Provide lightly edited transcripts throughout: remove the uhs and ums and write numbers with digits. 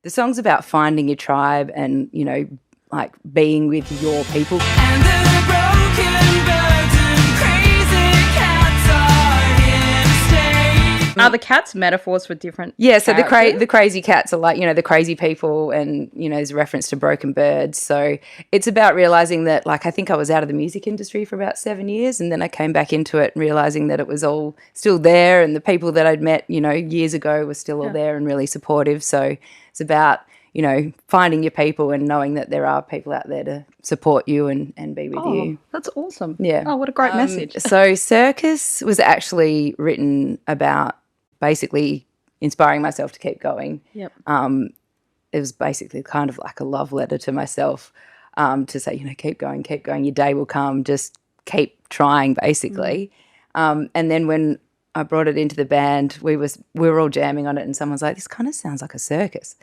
the song's about finding your tribe and, you know, like being with your people. And the broken birds and crazy cats are here to stay. Are the cats metaphors for different Yeah, so characters? the crazy cats are like, you know, the crazy people, and, you know, there's a reference to broken birds. So it's about realising that, like, I think I was out of the music industry for about 7 years, and then I came back into it and realising that it was all still there, and the people that I'd met, you know, years ago were still all there and really supportive. So it's about, you know, finding your people and knowing that there are people out there to support you and be with you. That's awesome. Yeah. Oh, what a great message. So Circus was actually written about basically inspiring myself to keep going. Yep. It was basically kind of like a love letter to myself, to say, you know, keep going, your day will come, just keep trying, basically. And then when I brought it into the band, we were all jamming on it, and someone's like, this kind of sounds like a circus.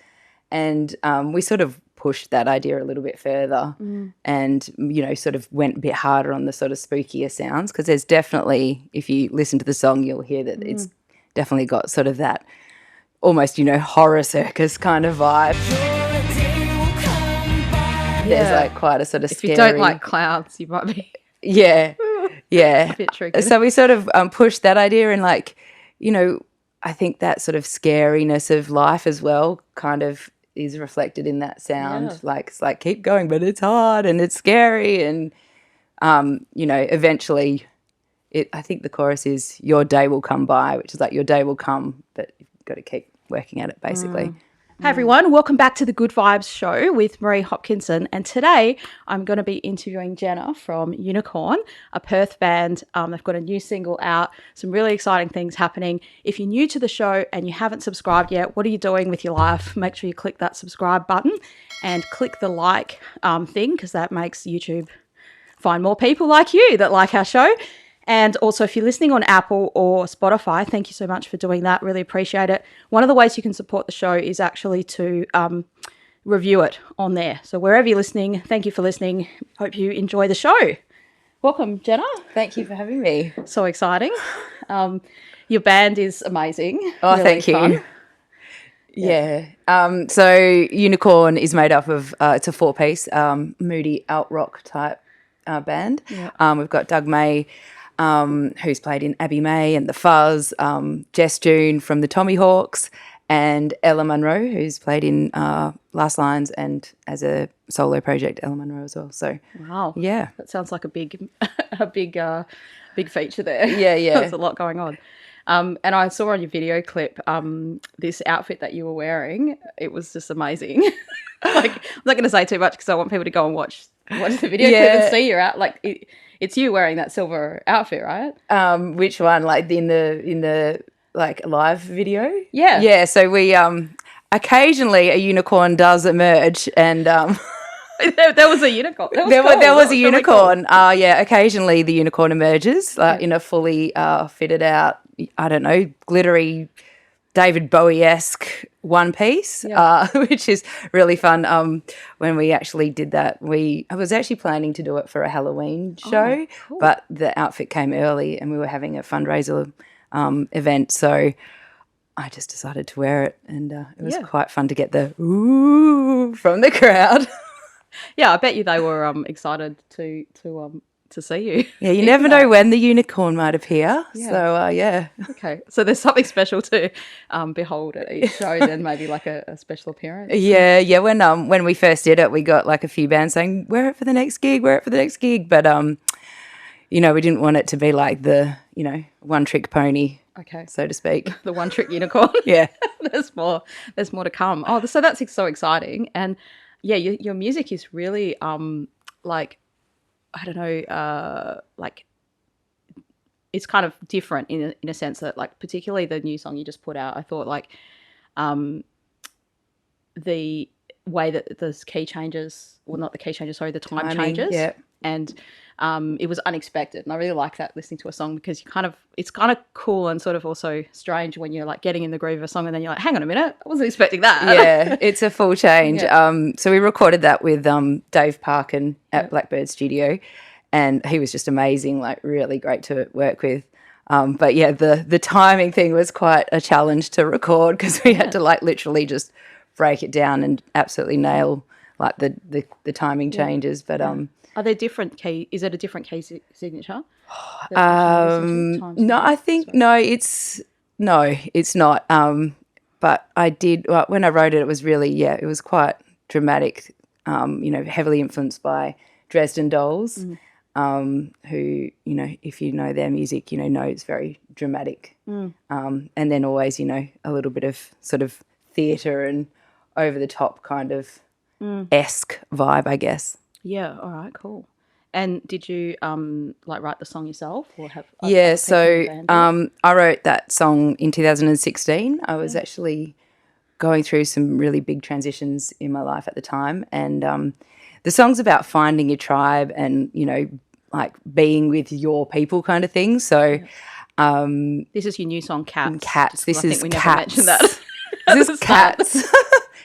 And we sort of pushed that idea a little bit further and, you know, sort of went a bit harder on the sort of spookier sounds, because there's definitely, if you listen to the song, you'll hear that it's definitely got sort of that almost, you know, horror circus kind of vibe. There's like quite a sort of scary... If you don't like clowns, you might be Yeah, yeah. a bit tricky. So we sort of pushed that idea, and, like, you know, I think that sort of scariness of life as well kind of is reflected in that sound. Yeah. Like, it's like, keep going, but it's hard and it's scary. And, you know, eventually I think the chorus is your day will come by, which is like your day will come, but you've got to keep working at it, basically. Hey everyone, welcome back to the Good Vibes Show with Marie Hopkinson, and today I'm going to be interviewing Jenna from Unicorn, a Perth band. They've got a new single out, some really exciting things happening. If you're new to the show and you haven't subscribed yet, what are you doing with your life? Make sure you click that subscribe button and click the like thing, because that makes YouTube find more people like you that like our show. And also, if you're listening on Apple or Spotify, thank you so much for doing that. Really appreciate it. One of the ways you can support the show is actually to review it on there. So wherever you're listening, thank you for listening. Hope you enjoy the show. Welcome, Jenna. Thank you for having me. So exciting. Your band is amazing. Oh, Really thank you. fun. Yeah. So Unicorn is made up of, it's a 4-piece, moody alt-rock type band. Yeah. We've got Doug May, who's played in Abbey May and The Fuzz, Jess June from the Tommy Hawks, and Ella Munro, who's played in Last Lines and as a solo project, Ella Munro as well. So, Wow. yeah. That sounds like a big feature there. Yeah, yeah. There's a lot going on. And I saw on your video clip this outfit that you were wearing. It was just amazing. Like, I'm not going to say too much because I want people to go and watch the video clip and see your out. Like, it's you wearing that silver outfit, right? Which one? Like in the like live video? Yeah. Yeah. So we occasionally a unicorn does emerge, and there was a unicorn. there was a unicorn. Yeah. Occasionally the unicorn emerges in a fully fitted out, I don't know, glittery David Bowie-esque one piece, which is really fun. When we actually did that, I was actually planning to do it for a Halloween show, cool. but the outfit came early and we were having a fundraiser event, so I just decided to wear it, and it was quite fun to get the ooh from the crowd. Yeah, I bet you they were excited to see you. Yeah, you never know when the unicorn might appear. Yeah. So, yeah. Okay, so there's something special to behold at each show, then maybe like a special appearance. Yeah. When we first did it, we got like a few bands saying, wear it for the next gig. But, you know, we didn't want it to be like the, you know, one-trick pony, Okay, so to speak. the one-trick unicorn. Yeah. There's more to come. Oh, so that's so exciting. And yeah, your music is really like, I don't know, like it's kind of different in a sense that, like, particularly the new song you just put out, I thought like the way that the key changes, well, not the key changes, sorry, the time changes. Yeah. And it was unexpected, and I really like that, listening to a song, because it's kind of cool and sort of also strange when you're like getting in the groove of a song and then you're like, hang on a minute, I wasn't expecting that. Yeah, it's a full change. Yeah. So we recorded that with Dave Parkin at Blackbird Studio, and he was just amazing, like really great to work with. But yeah, the timing thing was quite a challenge to record, because we had to like literally just break it down and absolutely nail like the timing changes. But Are there different key? Is it a different key signature? that you listen to time to no, time? I think no, it's not. But I did when I wrote it. It was really it was quite dramatic. Heavily influenced by Dresden Dolls, who if you know their music, know it's very dramatic. And then always a little bit of sort of theatre and over the top kind of esque vibe, I guess. Yeah. All right. Cool. And did you write the song yourself, or have Yeah, other people in the band do it? I wrote that song in 2016. I was actually going through some really big transitions in my life at the time, and the song's about finding your tribe and like being with your people kind of thing. So This is your new song, Cats. cats. This I think is we cats. never mentioned that. This is cats.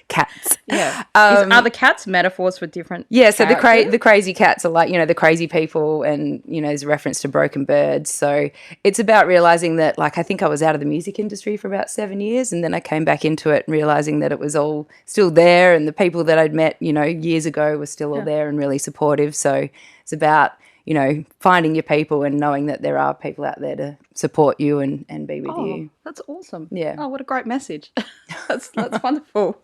Cats. Yeah. Are the cats metaphors for different? Yeah, so characters? the crazy cats are like, the crazy people, and, there's a reference to broken birds. So it's about realising that, like, I think I was out of the music industry for about 7 years, and then I came back into it realising that it was all still there, and the people that I'd met, years ago were still all there and really supportive. So it's about, finding your people and knowing that there are people out there to support you and be with you. That's awesome. Yeah. Oh, what a great message. That's wonderful.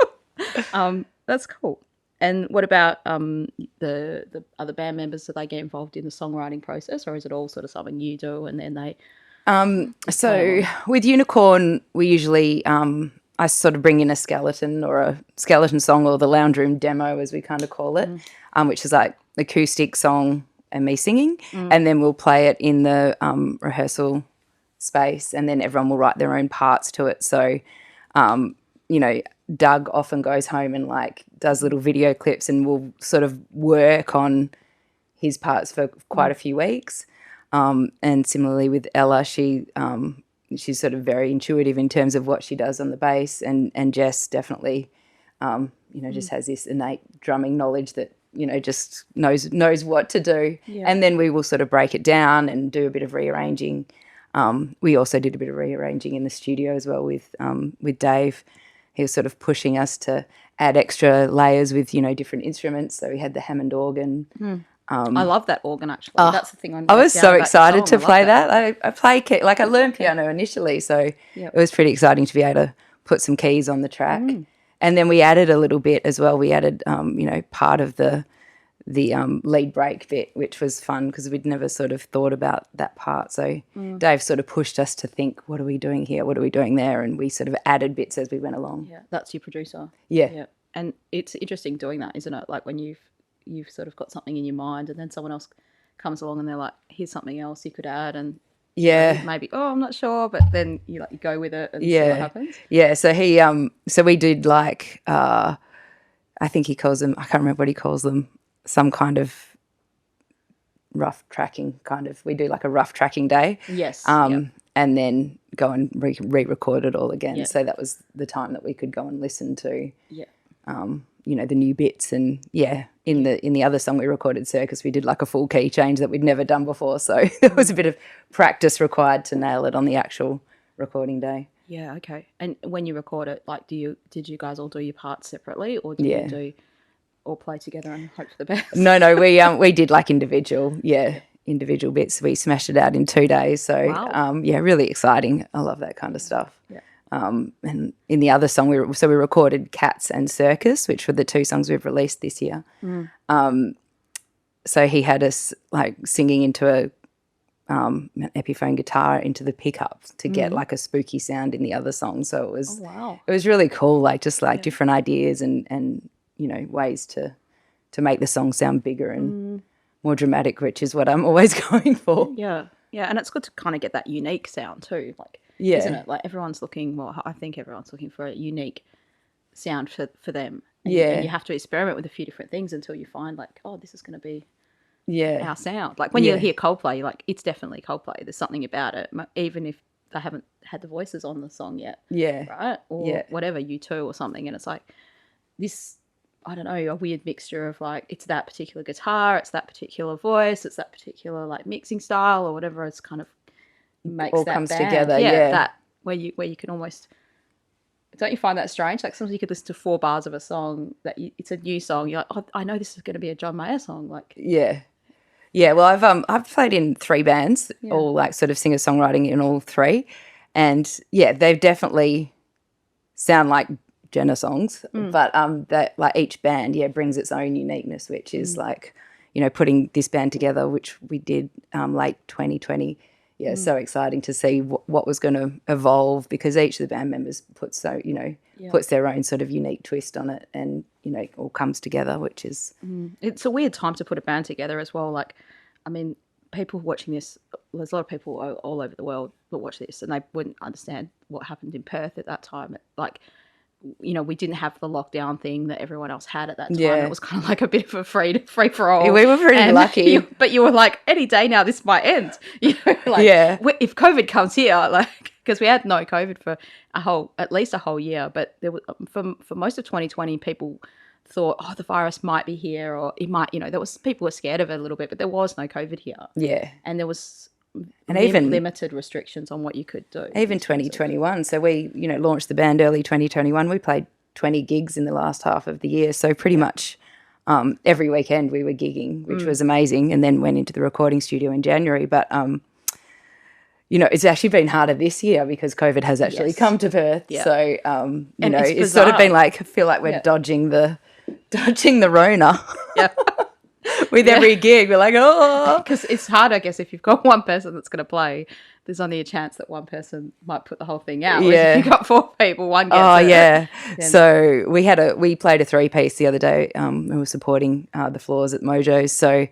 That's cool. And what about the other band members? Do they get involved in the songwriting process, or is it all sort of something you do and then they? So with Unicorn, we usually I sort of bring in a skeleton or a skeleton song, or the lounge room demo as we kind of call it, which is like acoustic song and me singing, and then we'll play it in the rehearsal space, and then everyone will write their own parts to it. So Doug often goes home and like does little video clips, and will sort of work on his parts for quite a few weeks. And similarly with Ella, she's sort of very intuitive in terms of what she does on the bass, and Jess definitely, just has this innate drumming knowledge that just knows what to do. Yeah. And then we will sort of break it down and do a bit of rearranging. We also did a bit of rearranging in the studio as well with Dave. He was sort of pushing us to add extra layers with, different instruments. So we had the Hammond organ. I love that organ, actually. That's the thing. I was so excited to play that. I play I learned piano initially, so it was pretty exciting to be able to put some keys on the track. And then we added a little bit as well. We added, part of the lead break bit, which was fun because we'd never sort of thought about that part. So Dave sort of pushed us to think, what are we doing here? What are we doing there? And we sort of added bits as we went along. Yeah, that's your producer. Yeah. And it's interesting doing that, isn't it? Like when you've sort of got something in your mind, and then someone else comes along and they're like, here's something else you could add, and maybe I'm not sure, but then you go with it and see what happens. Yeah. So he so we did like I think he calls them, I can't remember what he calls them, some kind of rough tracking kind of. We do like a rough tracking day. Yes. And then go and re-record it all again. Yeah. So that was the time that we could go and listen to. Yeah. The new bits, and in the other song we recorded, Circus, we did like a full key change that we'd never done before. So there was a bit of practice required to nail it on the actual recording day. Yeah. Okay. And when you record it, like, did you guys all do your parts separately, or did you do all play together and hope for the best? No, we did like individual bits. We smashed it out in 2 days. So really exciting. I love that kind of stuff. Yeah. And in the other song, we recorded Cats and Circus, which were the 2 songs we've released this year. So he had us like singing into an Epiphone guitar into the pickups to get like a spooky sound in the other song. So it was really cool, like just like different ideas and ways to make the song sound bigger and more dramatic, which is what I'm always going for. Yeah. Yeah, and it's good to kind of get that unique sound too, isn't it? Like I think everyone's looking for a unique sound for them. And you have to experiment with a few different things until you find like, oh, this is going to be our sound. Like when you hear Coldplay, you're like, it's definitely Coldplay. There's something about it, even if they haven't had the voices on the song yet. Yeah. Right? Or whatever, U2 or something. And it's like this, I don't know, a weird mixture of like, it's that particular guitar, it's that particular voice, it's that particular like mixing style or whatever. It's kind of makes all that comes band. together. That where you can almost Don't you find that strange? Like sometimes you could listen to 4 bars of a song it's a new song. You're like, oh, I know this is going to be a John Mayer song. Like, Yeah. Yeah, well, I've played in 3 bands, all like sort of singer-songwriting in all 3. And yeah, they definitely sound like Jenna songs, but that like each band, brings its own uniqueness, which is like, putting this band together, which we did late 2020. Yeah, so exciting to see what was going to evolve, because each of the band members puts their own sort of unique twist on it, and it all comes together, which is it's a weird time to put a band together as well. Like, I mean, people watching this, there's a lot of people all over the world that watch this, and they wouldn't understand what happened in Perth at that time. Like, we didn't have the lockdown thing that everyone else had at that time. Yeah. It was kind of like a bit of a free for all. we were pretty lucky. But you were like, any day now, this might end. Like, Yeah. If COVID comes here, like, because we had no COVID for at least a whole year, but there was for most of 2020, people thought, oh, the virus might be here, or it might, people were scared of it a little bit, but there was no COVID here. Yeah. And there was even limited restrictions on what you could do. Even 2021. So we, launched the band early 2021. We played 20 gigs in the last half of the year. So pretty much every weekend we were gigging, which was amazing, and then went into the recording studio in January. But, it's actually been harder this year because COVID has actually come to Perth. Yeah. So, it's sort of been like, I feel like we're dodging the Rona. Yeah. With every gig, we're like, oh. Because it's hard, I guess, if you've got one person that's going to play, there's only a chance that one person might put the whole thing out. Yeah. If you've got 4 people, one gets Oh, it. yeah. So we played a 3-piece the other day. We were supporting the floors at Mojo's. So,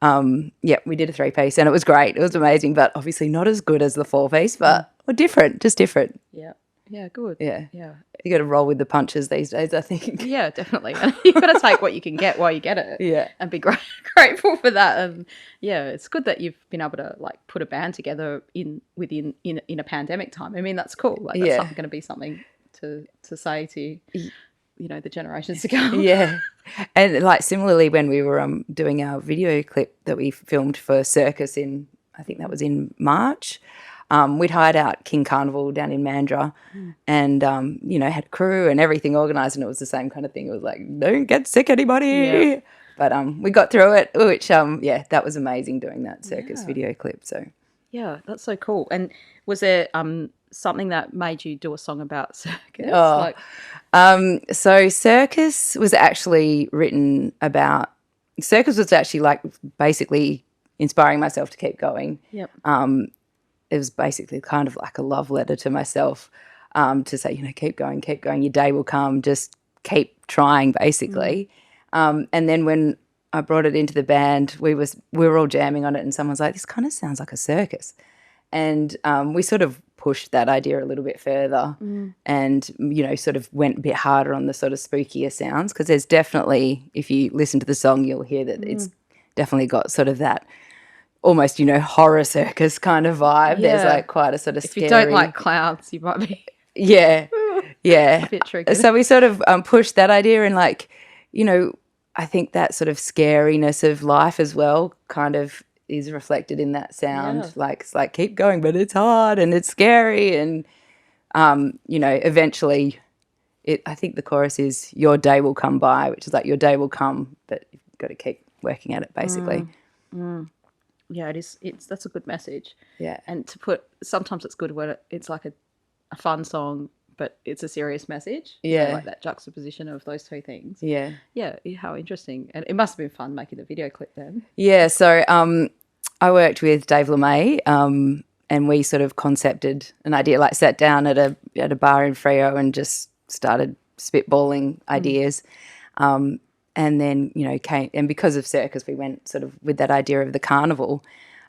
we did a 3-piece, and it was great. It was amazing, but obviously not as good as the 4-piece, but different, just different. Yeah. Yeah, good. Yeah. Yeah. You got to roll with the punches these days, I think. Yeah, definitely. You've got to take what you can get while you get it. Yeah. And be grateful for that. And yeah, it's good that you've been able to like put a band together in a pandemic time. I mean, that's cool. Like that's going to be something to say to the generations to come. Yeah. And like similarly, when we were doing our video clip that we filmed for Circus I think that was in March. We'd hired out King Carnival down in Mandurah and, had a crew and everything organised, and it was the same kind of thing. It was like, don't get sick, anybody. Yeah. But we got through it, which, that was amazing doing that Circus video clip. So, yeah, that's so cool. And was there something that made you do a song about Circus? Oh, so Circus was actually like basically inspiring myself to keep going. Yep. It was basically kind of like a love letter to myself, to say, keep going, your day will come, just keep trying, basically. And then when I brought it into the band, we were all jamming on it, and someone's like, this kind of sounds like a circus. And we sort of pushed that idea a little bit further and, sort of went a bit harder on the sort of spookier sounds, because there's definitely, if you listen to the song, you'll hear that it's definitely got sort of that almost, horror circus kind of vibe. Yeah. There's like quite a sort of scary... If you don't like clowns, you might be... Yeah, yeah. A bit tricky. So we sort of pushed that idea, and like, I think that sort of scariness of life as well kind of is reflected in that sound. Yeah. Like, it's like, keep going, but it's hard and it's scary. And, eventually I think the chorus is, your day will come by, which is like, your day will come, but you've got to keep working at it, basically. Yeah, it is. That's a good message. Yeah. And sometimes it's good when it's like a fun song, but it's a serious message. Yeah. Like that juxtaposition of those 2 things. Yeah. Yeah, how interesting. And it must have been fun making the video clip then. Yeah, so I worked with Dave LeMay, and we sort of concepted an idea, like sat down at a bar in Freo and just started spitballing ideas. And then, and because of Circus, we went sort of with that idea of the carnival,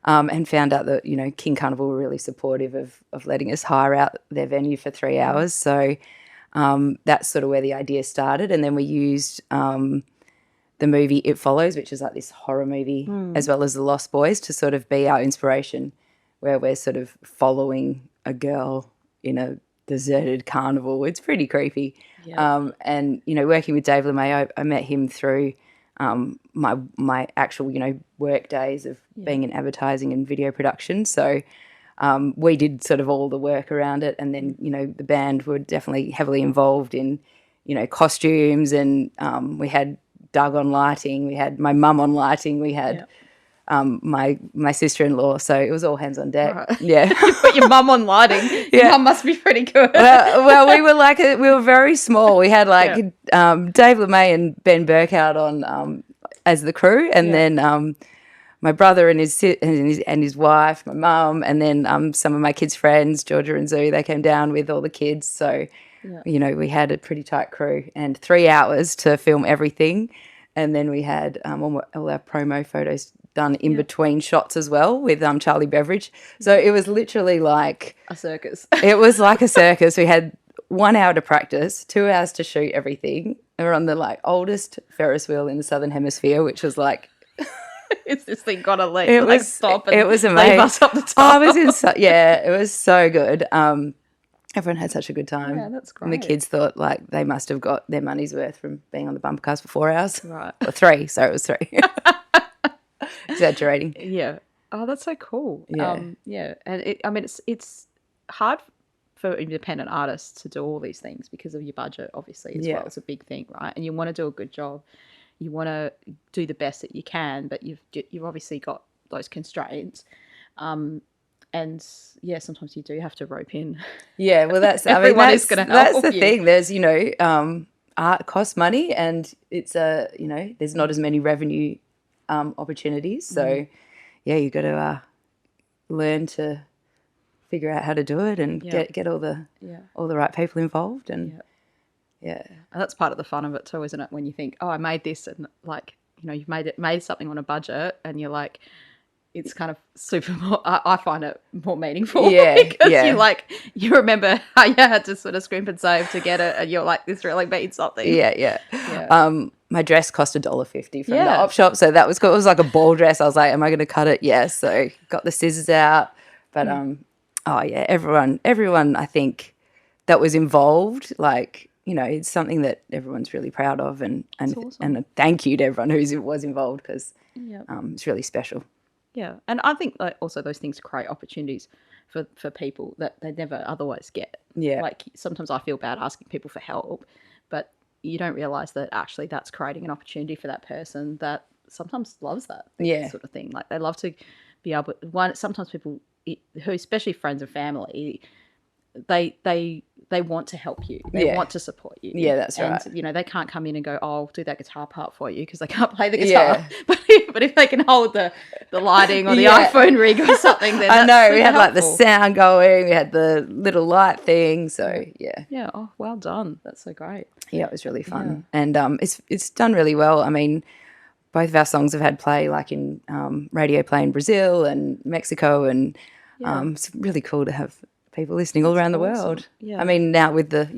and found out that, King Carnival were really supportive of letting us hire out their venue for 3 hours. So that's sort of where the idea started. And then we used the movie It Follows, which is like this horror movie, as well as The Lost Boys, to sort of be our inspiration, where we're sort of following a girl in a deserted carnival. It's pretty creepy. Yeah. And, working with Dave LeMay, I met him through my actual, work days of being in advertising and video production. So we did sort of all the work around it, and then the band were definitely heavily involved in costumes, and we had Doug on lighting, we had my mum on lighting, we had my sister-in-law, so it was all hands on deck. Right. Yeah. You put your mum on lighting. Your mum must be pretty good. Well, we were very small. We had Dave LeMay and Ben Burkout on as the crew, and then my brother and his wife, my mum, and then some of my kids' friends, Georgia and Zoo, they came down with all the kids. So, we had a pretty tight crew, and 3 hours to film everything. And then we had all our promo photos done in between shots as well with Charlie Beveridge. So it was literally like a circus. It was like a circus. We had 1 hour to practice, 2 hours to shoot everything. We were on the oldest Ferris wheel in the Southern Hemisphere, which was like... It's this thing got to leave. It was stop and it was amazing. leave us up the top. I was it was so good. Everyone had such a good time. Yeah, that's great. And the kids thought they must have got their money's worth from being on the bumper cars for 4 hours. Right. Or 3. So it was 3. Exaggerating. Yeah. Oh, that's so cool. Yeah. And it's hard for independent artists to do all these things because of your budget, obviously, as well. It's a big thing, right? And you want to do a good job. You want to do the best that you can, but you've obviously got those constraints. And sometimes you do have to rope in. Yeah, well, that's everyone is going to help. That's the thing. There's art costs money, and it's there's not as many revenue opportunities. So you got to learn to figure out how to do it and get all the right people involved, and and that's part of the fun of it too, isn't it? When you think, oh, I made this, and you've made something on a budget, and you're like, it's kind of super more, I find it more meaningful. Yeah. Because you remember how you had to sort of scrimp and save to get it, and you're like, this really means something. Yeah. My dress cost $1.50 from the op shop, so that was cool. It was like a ball dress. I was like, am I going to cut it? Yes. So got the scissors out, but everyone I think that was involved, it's something that everyone's really proud of, and awesome. And a thank you to everyone who was involved, because it's really special. Yeah, and I think also those things create opportunities for people that they never otherwise get. Yeah. Sometimes I feel bad asking people for help, but you don't realise that actually that's creating an opportunity for that person that sometimes loves that sort of thing. They love to be able – sometimes people who, especially friends and family, they want to help you. They want to support you. Yeah, that's right. And, they can't come in and go, oh, I'll do that guitar part for you because they can't play the guitar. Yeah. But if they can hold the lighting or the iPhone rig or something, then I know. We had helpful. the sound going. We had the little light thing. So, yeah. Yeah. Oh, well done. That's so great. Yeah, it was really fun. Yeah. And it's done really well. I mean, both of our songs have had play in radio play in Brazil and Mexico, and it's really cool to have people listening all around the world. Yeah. I mean, now with the,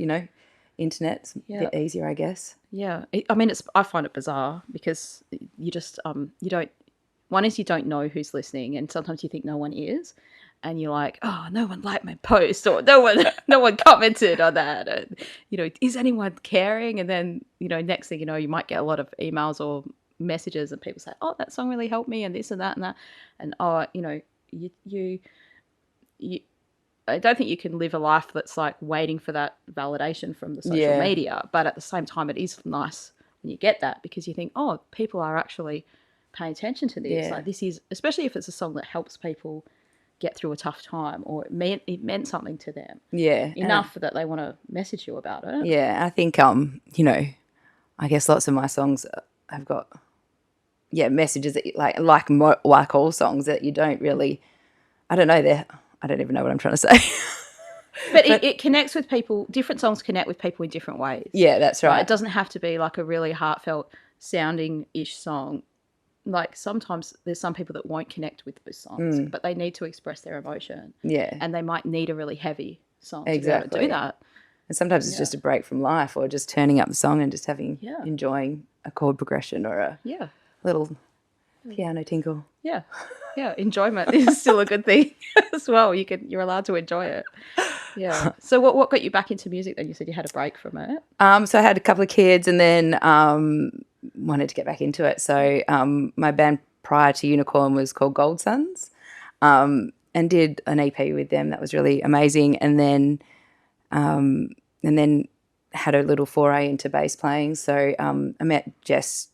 internet, it's a bit easier, I guess. Yeah. I find it bizarre because you just, you don't know who's listening, and sometimes you think no one is, and you're like, oh, no one liked my post, or no one commented on that. And, is anyone caring? And then, next thing you know, you might get a lot of emails or messages, and people say, oh, that song really helped me, and this and that and that. And, you I don't think you can live a life that's waiting for that validation from the social media. But at the same time, it is nice when you get that, because you think, oh, people are actually paying attention to this. Yeah. This is, especially if it's a song that helps people get through a tough time, or it meant something to them. Yeah. Enough that they want to message you about it. Yeah. I think, I guess lots of my songs have got, messages that like all songs that you don't really, I don't know, I don't even know what I'm trying to say. But it connects with people. Different songs connect with people in different ways. Yeah, that's right. It doesn't have to be like a really heartfelt sounding-ish song. Sometimes there's some people that won't connect with those songs, but they need to express their emotion. Yeah. And they might need a really heavy song to be able to do that. And sometimes it's just a break from life, or just turning up the song and just enjoying a chord progression or a little piano tinkle. Yeah. Yeah, enjoyment is still a good thing as well. You're allowed to enjoy it. Yeah. So what got you back into music then? You said you had a break from it. So I had a couple of kids, and then wanted to get back into it. So my band prior to Unicorn was called Gold Suns. did an EP with them. That was really amazing. And then had a little foray into bass playing. So I met Jess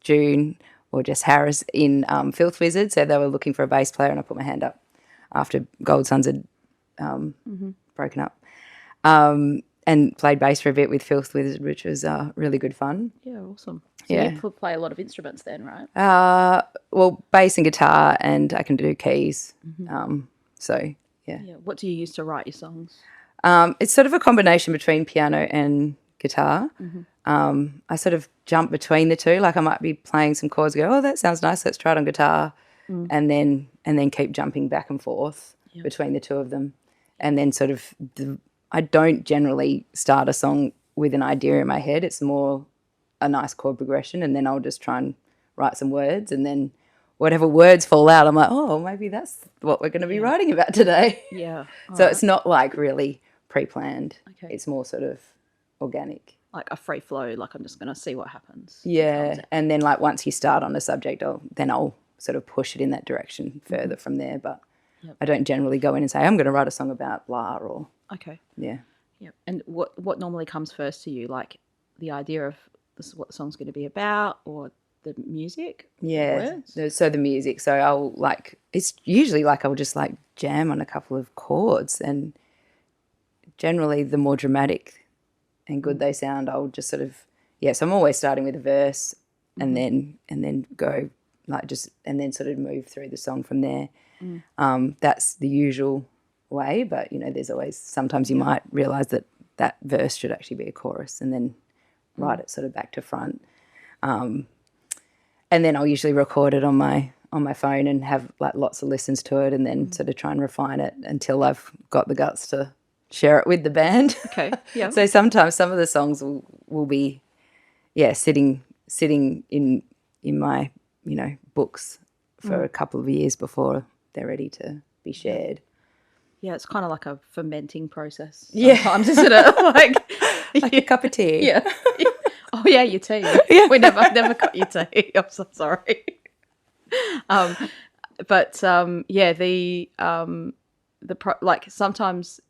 Harris in Filth Wizard. So they were looking for a bass player, and I put my hand up after Gold Suns had broken up, and played bass for a bit with Filth Wizard, which was really good fun. Yeah, awesome. So Yeah. you play a lot of instruments then, right? Well, bass and guitar, and I can do keys. So yeah. Yeah. What do you use to write your songs? It's sort of a combination between piano and guitar. I sort of jump between the two. Like I might be playing some chords, go, oh, that sounds nice, let's try it on guitar, and then keep jumping back and forth between the two of them. And then sort of I don't generally start a song with an idea in my head. It's more a nice chord progression, and then I'll just try and write some words, and then whatever words fall out, I'm like, oh, maybe that's what we're going to be writing about today. Yeah. So it's not like really pre-planned. Okay. It's more sort of organic. Like a free flow, like I'm just going to see what happens. Yeah, and then like once you start on a subject, I'll sort of push it in that direction further from there. But I don't generally go in and say I'm going to write a song about blah or Okay. yeah. Yeah. And what normally comes first to you, like the idea of this is what the song's going to be about, or the music? Yeah, Words? so the music. So I'll like it's usually like I'll just like jam on a couple of chords, and generally the more dramatic and good they sound, I'll just sort of so I'm always starting with a verse and then go like just and then sort of move through the song from there. That's the usual way, but you know, there's always sometimes you might realise that verse should actually be a chorus, and then write it sort of back to front. And then I'll usually record it on my phone and have like lots of listens to it, and then sort of try and refine it until I've got the guts to share it with the band. Okay. Yeah. So sometimes some of the songs will be sitting in my books for a couple of years before they're ready to be shared. Yeah, it's kind of like a fermenting process. Yeah. Sometimes, isn't it? Like a cup of tea. Yeah. Oh yeah, your tea. Yeah. We never got your tea. I'm so sorry. Like sometimes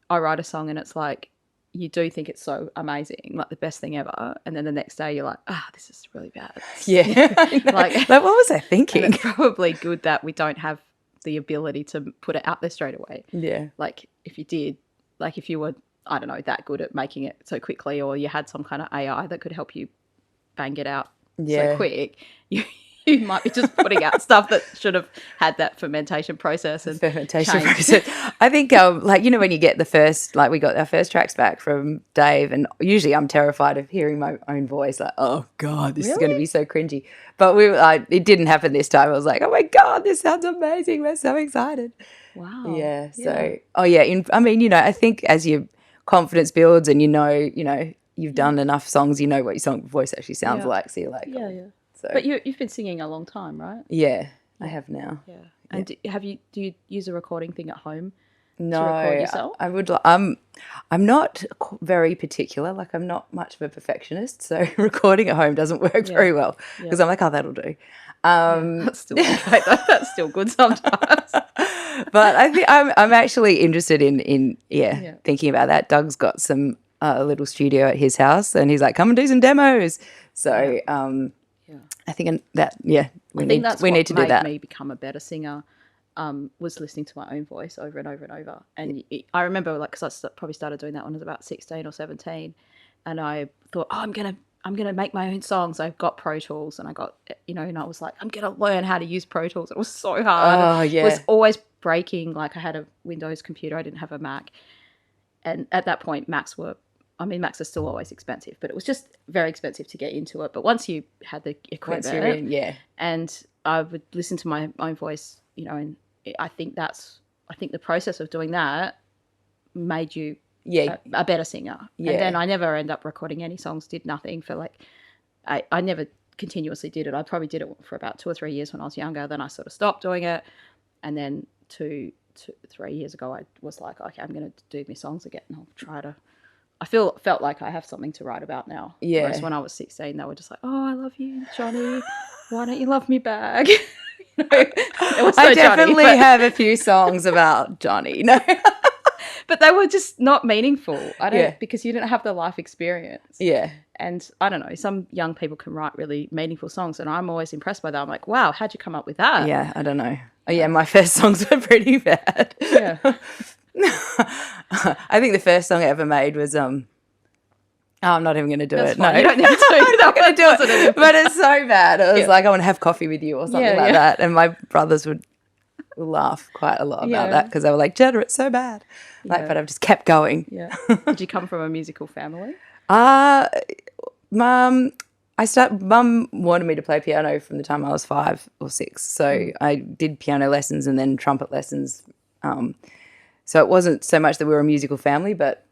I write a song and it's like you do think it's so amazing, like the best thing ever, and then the next day you're like, this is really bad. Yeah. Like what was I thinking? and it's probably good that we don't have the ability to put it out there straight away. Yeah. Like if you did, like if you were, I don't know, that good at making it so quickly, or you had some kind of AI that could help you bang it out so quick, you might be just putting out stuff that should have had that fermentation process and process. I think when you get the first, like we got our first tracks back from Dave, and usually I'm terrified of hearing my own voice, like, oh God, this is going to be so cringy. But it didn't happen this time. I was like, oh my God, this sounds amazing. We're so excited. Wow. Yeah. So, I think as your confidence builds and you've done enough songs, you know what your voice actually sounds like. So you're like, yeah. So. But you've been singing a long time, right? Yeah, I have now. Yeah. And do you use a recording thing at home? No, to record yourself? I would. I'm not very particular. Like I'm not much of a perfectionist, so recording at home doesn't work very well because I'm like, oh, that'll do. That's still okay. That's still good sometimes. But I think I'm actually interested in thinking about that. Doug's got some a little studio at his house, and he's like, come and do some demos. So I think that we need to do that. Me become a better singer. Was listening to my own voice over and over and over. And I remember, like, because I probably started doing that when I was about 16 or 17, and I thought, I'm gonna make my own songs. I've got Pro Tools, and I got and I was like, I'm gonna learn how to use Pro Tools. It was so hard. Oh yeah, it was always breaking. Like I had a Windows computer, I didn't have a Mac, and at that point, Macs are still always expensive, but it was just very expensive to get into it. But once you had the equipment, and I would listen to my own voice, and I think the process of doing that made you a better singer. Yeah. And then I never end up recording any songs, did nothing for I never continuously did it. I probably did it for about 2 or 3 years when I was younger. Then I sort of stopped doing it. And then 2 to 3 years ago, I was like, okay, I'm going to do my songs again. And I'll try to, felt like I have something to write about now. Yeah. Whereas when I was 16, they were just like, oh, I love you, Johnny. Why don't you love me back? There was no I Johnny, definitely but- have a few songs about Johnny. No. but they were just not meaningful. I don't Yeah. because you didn't have the life experience. Yeah. And I don't know, some young people can write really meaningful songs, and I'm always impressed by that. I'm like, wow, how'd you come up with that? Yeah, I don't know. Oh, yeah, my first songs were pretty bad. Yeah. I think the first song I ever made was oh, I'm not even going to do That's it. fine. No, You don't need to. I'm not going to do Wasn't it. it? But it's so bad. It was Yeah. like I want to have coffee with you or something Yeah, like yeah. that. And my brothers would laugh quite a lot Yeah. about that because they were like, Jenna, it's so bad. Like, Yeah. but I've just kept going. Yeah. Did you come from a musical family? Mum wanted me to play piano from the time I was 5 or 6. So I did piano lessons and then trumpet lessons. So it wasn't so much that we were a musical family, but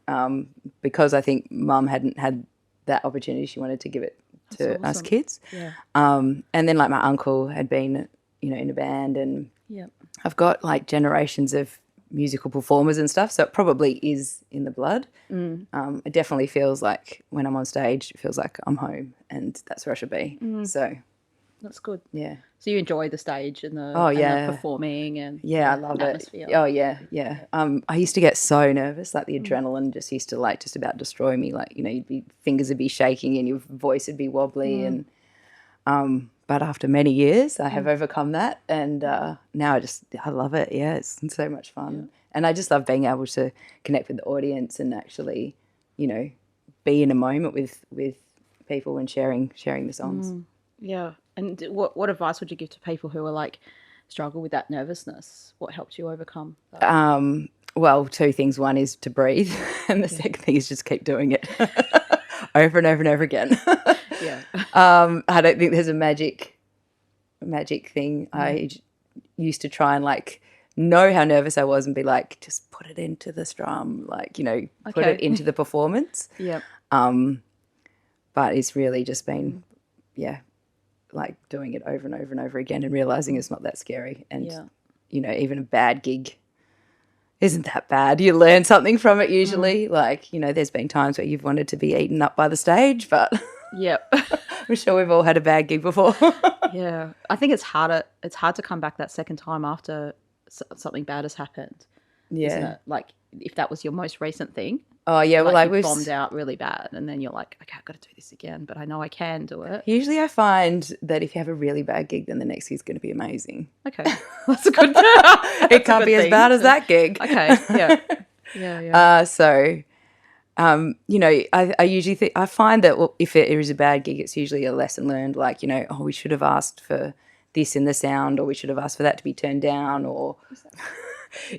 because I think Mum hadn't had that opportunity, she wanted to give it to us awesome. kids. Yeah. And then like my uncle had been, in a band, and Yeah. I've got like generations of musical performers and stuff, so it probably is in the blood. It definitely feels like when I'm on stage, it feels like I'm home and that's where I should be. So That's good. yeah. So you enjoy the stage and the, Oh, and the yeah. performing and Yeah, I love atmosphere. it. Oh yeah, yeah. I used to get so nervous, like the adrenaline just used to like just about destroy me. Like, fingers would be shaking and your voice would be wobbly and but after many years I have overcome that, and now I love it. Yeah, it's so much fun. And I just love being able to connect with the audience and actually, be in a moment with people and sharing the songs. Yeah. And what advice would you give to people who are like struggle with that nervousness? What helped you overcome that? Well, two things. One is to breathe, and the second thing is just keep doing it over and over and over again. Yeah. I don't think there's a magic thing. I used to try and like know how nervous I was and be like, just put it into the strum, like, put Okay. it into the performance. Yeah. But it's really just been, like doing it over and over and over again and realizing it's not that scary. And, even a bad gig isn't that bad. You learn something from it usually. Like, there's been times where you've wanted to be eaten up by the stage, but Yeah. I'm sure we've all had a bad gig before. Yeah. I think it's hard to come back that second time after something bad has happened. Isn't it? Like if that was your most recent thing. Oh yeah, well, like you we've bombed out really bad, and then you're like, okay, I've got to do this again, but I know I can do it. Usually I find that if you have a really bad gig, then the next gig's going to be amazing. Okay, that's a good. It can't be as bad as that gig. Okay, yeah, yeah. I usually I find that if it is a bad gig, it's usually a lesson learned. Like, we should have asked for this in the sound, or we should have asked for that to be turned down, or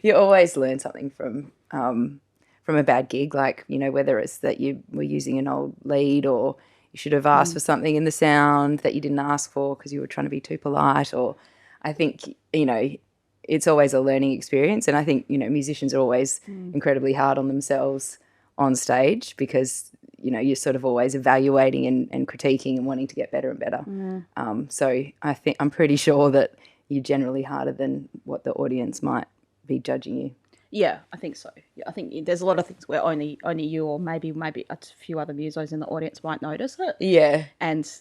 you always learn something from a bad gig. Like, whether it's that you were using an old lead, or you should have asked for something in the sound that you didn't ask for because you were trying to be too polite. Or I think, it's always a learning experience. And I think, musicians are always incredibly hard on themselves on stage because, you're sort of always evaluating and critiquing and wanting to get better and better. So I think I'm pretty sure that you're generally harder than what the audience might be judging you. Yeah, I think so. Yeah, I think there's a lot of things where only you or maybe a few other musos in the audience might notice it. Yeah. And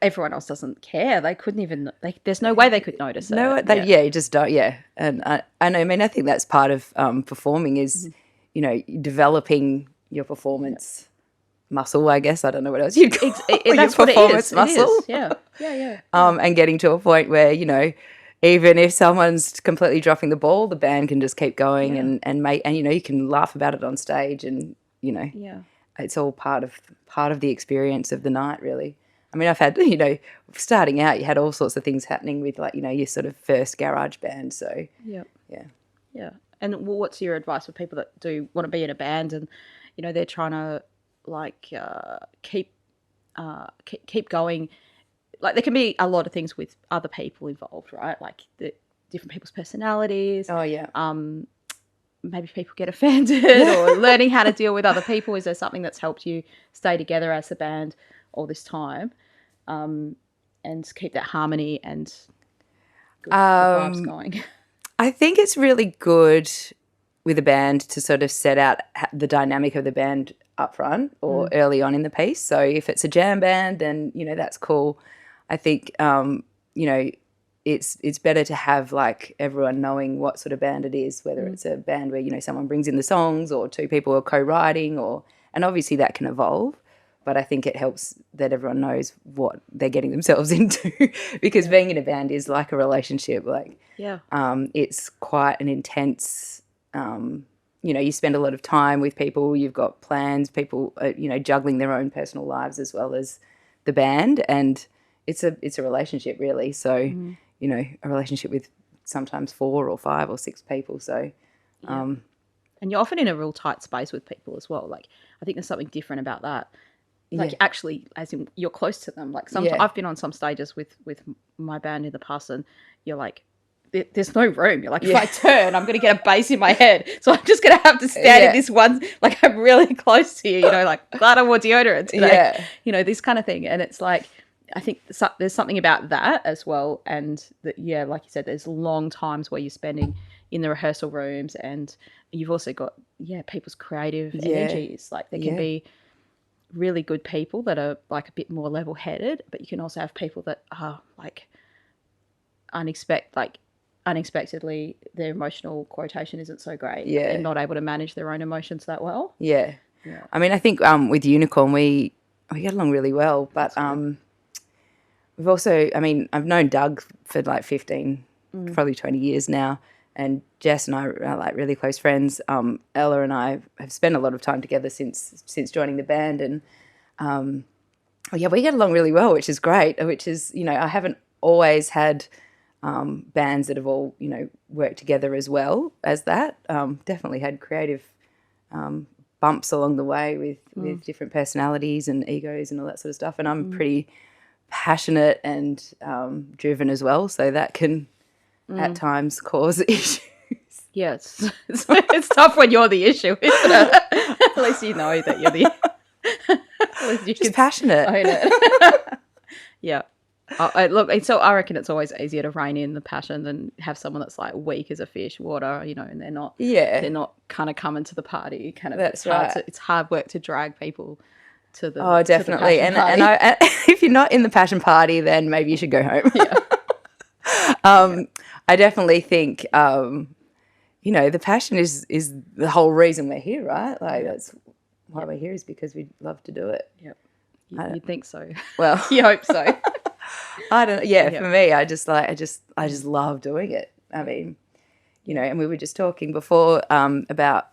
everyone else doesn't care. They couldn't even. There's no way they could notice it. No, you just don't. Yeah, and I mean, I think that's part of performing is, developing your performance muscle. I guess I don't know what else you'd call That's your what performance it is. muscle. It is. Yeah, yeah. And getting to a point where even if someone's completely dropping the ball, the band can just keep going and you can laugh about it on stage, and Yeah. it's all part of the experience of the night, really. I mean, I've had, starting out, you had all sorts of things happening with, like, your sort of first garage band. So, Yeah. yeah. Yeah. And what's your advice for people that do want to be in a band and, they're trying to, like, keep going? Like, there can be a lot of things with other people involved, right? Like, the different people's personalities. Oh, yeah. Maybe people get offended or learning how to deal with other people. Is there something that's helped you stay together as a band all this time and keep that harmony and good vibes going? I think it's really good with a band to sort of set out the dynamic of the band up front or early on in the piece. So if it's a jam band, then, that's cool. I think, it's better to have like everyone knowing what sort of band it is, whether it's a band where, you know, someone brings in the songs or two people are co-writing, and obviously that can evolve. But I think it helps that everyone knows what they're getting themselves into, because being in a band is like a relationship. Like, it's quite an intense, you know, you spend a lot of time with people, you've got plans, people, you know, juggling their own personal lives as well as the band. And it's a relationship, really. So, you know, a relationship with sometimes 4 or 5 or 6 people. So, And you're often in a real tight space with people as well. Like, I think there's something different about that. Like, actually, as in you're close to them. Like, sometimes I've been on some stages with my band in the past, and you're like, there's no room. You're like, if I turn, I'm going to get a bass in my head. So I'm just going to have to stand in this one. Like, I'm really close to you, you know, like, glad I wore deodorant today. You know, this kind of thing. And it's like, I think there's something about that as well. And that, like you said, there's long times where you're spending in the rehearsal rooms, and you've also got, people's creative energies. Like, there can be really good people that are like a bit more level-headed, but you can also have people that are like unexpectedly their emotional quotation isn't so great. They're not able to manage their own emotions that well. I mean, I think with Unicorn we get along really well, but we've also, I mean, I've known Doug for like 15 probably 20 years now, and Jess and I are like really close friends. Ella and I have spent a lot of time together since joining the band, and we get along really well, which is great. Which is, you know, I haven't always had bands that have all, you know, worked together as well as that. Definitely had creative bumps along the way with different personalities and egos and all that sort of stuff. And I'm pretty passionate and driven as well, so that can at times cause issues. Yes, it's tough when you're the issue, isn't it? At least you know that you're the. At least you just passionate. Own it. I reckon it's always easier to rein in the passion than have someone that's like weak as a fish, water, you know, and they're not kind of coming to the party. Kind of, that's right. It's hard work to drag people to the. Oh, definitely. To the passion party. And if you're not in the passion party, then maybe you should go home. I definitely think, you know, the passion is the whole reason we're here, right? Like, that's why we're here, is because we love to do it. You'd think so. Well, you hope so. I don't know. Yeah, for me, I just love doing it. I mean, you know, and we were just talking before about